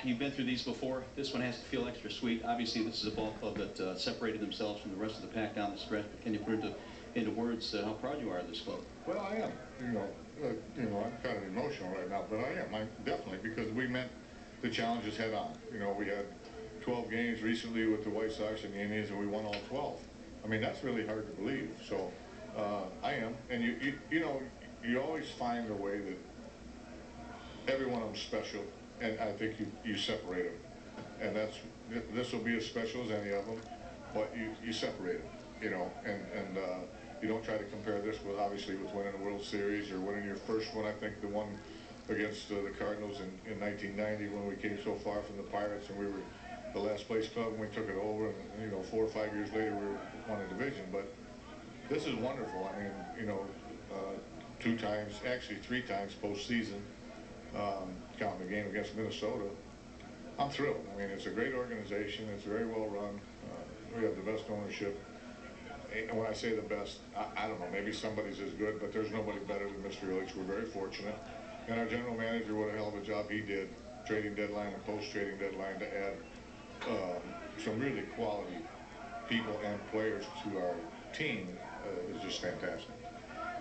You've been through these before. This one has to feel extra sweet. Obviously, this is a ball club that separated themselves from the rest of the pack down the stretch. But can you put into words how proud you are of this club? Well, I am. I'm kind of emotional right now, but I am. I'm definitely, because we met the challenges head on. We had 12 games recently with the White Sox and the Indians, and we won all 12. I mean, that's really hard to believe. So I am, and you always find a way that every one of them's special, and I think you separate them, and this will be as special as any of them, but you separate them, and you don't try to compare this with obviously with winning a World Series or winning your first one. I think the one against the Cardinals in 1990 when we came so far from the Pirates and we were the last place club and we took it over, and 4 or 5 years later we won a division. But this is wonderful. I mean, 2 times, actually 3 times postseason, counting the game against Minnesota. I'm thrilled. I mean, it's a great organization. It's very well run. We have the best ownership. And when I say the best, I don't know, maybe somebody's as good, but there's nobody better than Mr. Ilitch. We're very fortunate. And our general manager, what a hell of a job he did, trading deadline and post-trading deadline, to add some really quality people and players to our team is just fantastic.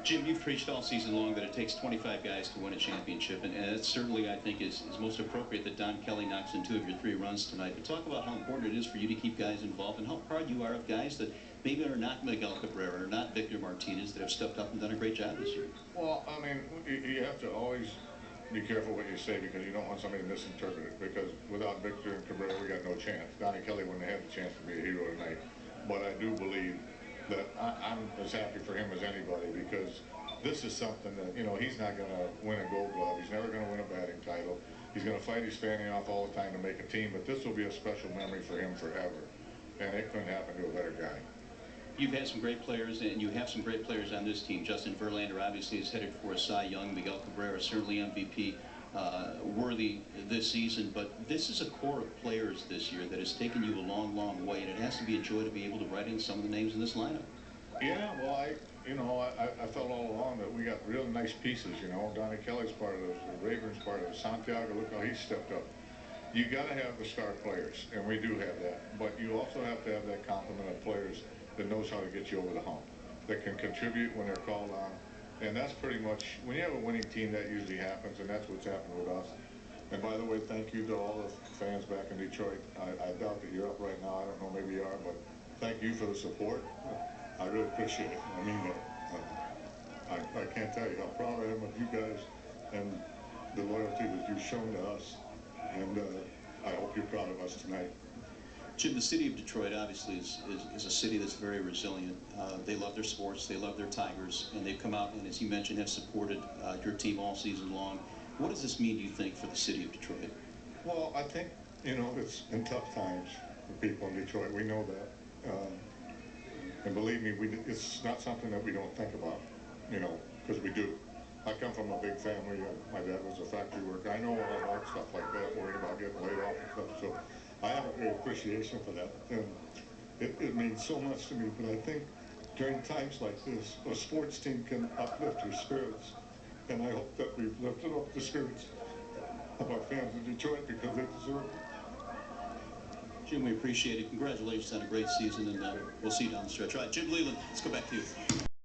Jim, you've preached all season long that it takes 25 guys to win a championship, and it certainly, I think, is most appropriate that Don Kelly knocks in 2 of your 3 runs tonight. But talk about how important it is for you to keep guys involved and how proud you are of guys that maybe are not Miguel Cabrera or not Victor Martinez that have stepped up and done a great job this year. Well, I mean, you have to always be careful what you say because you don't want somebody to misinterpret it, because without Victor and Cabrera, we got no chance. Donnie Kelly wouldn't have had the chance to be a hero tonight. But I do believe that I'm as happy for him as anybody, because this is something that, he's not going to win a Gold Glove. He's never going to win a batting title. He's going to fight his fanny off all the time to make a team, but this will be a special memory for him forever. And it couldn't happen to a better guy. You've had some great players, and you have some great players on this team. Justin Verlander obviously is headed for a Cy Young. Miguel Cabrera certainly MVP worthy this season. But this is a core of players this year that has taken you a long, long way, and it has to be a joy to be able to write in some of the names in this lineup. Yeah, well, I felt all along that we got real nice pieces. Donnie Kelly's part of this, Rayburn's part of it, Santiago, look how he stepped up. You got to have the star players, and we do have that. But you also have to have that complement of players that knows how to get you over the hump, that can contribute when they're called on. And that's pretty much, when you have a winning team, that usually happens, and that's what's happened with us. And by the way, thank you to all the fans back in Detroit. I doubt that you're up right now. I don't know, maybe you are, but thank you for the support. I really appreciate it. I mean, I can't tell you how proud I am of you guys and the loyalty that you've shown to us. And I hope you're proud of us tonight. Jim, the city of Detroit obviously is a city that's very resilient. They love their sports, they love their Tigers, and they've come out and, as you mentioned, have supported your team all season long. What does this mean, do you think, for the city of Detroit? Well, I think, it's been tough times for people in Detroit. We know that. And believe me, it's not something that we don't think about, because we do. I come from a big family. My dad was a factory worker. I know all about stuff like that, worrying about getting laid off and stuff. So I have a great appreciation for that. And it means so much to me. But I think during times like this, a sports team can uplift your spirits. And I hope that we've lifted up the spirits of our fans in Detroit, because they deserve it. Jim, we appreciate it. Congratulations on a great season, and we'll see you down the stretch. All right, Jim Leyland, let's go back to you.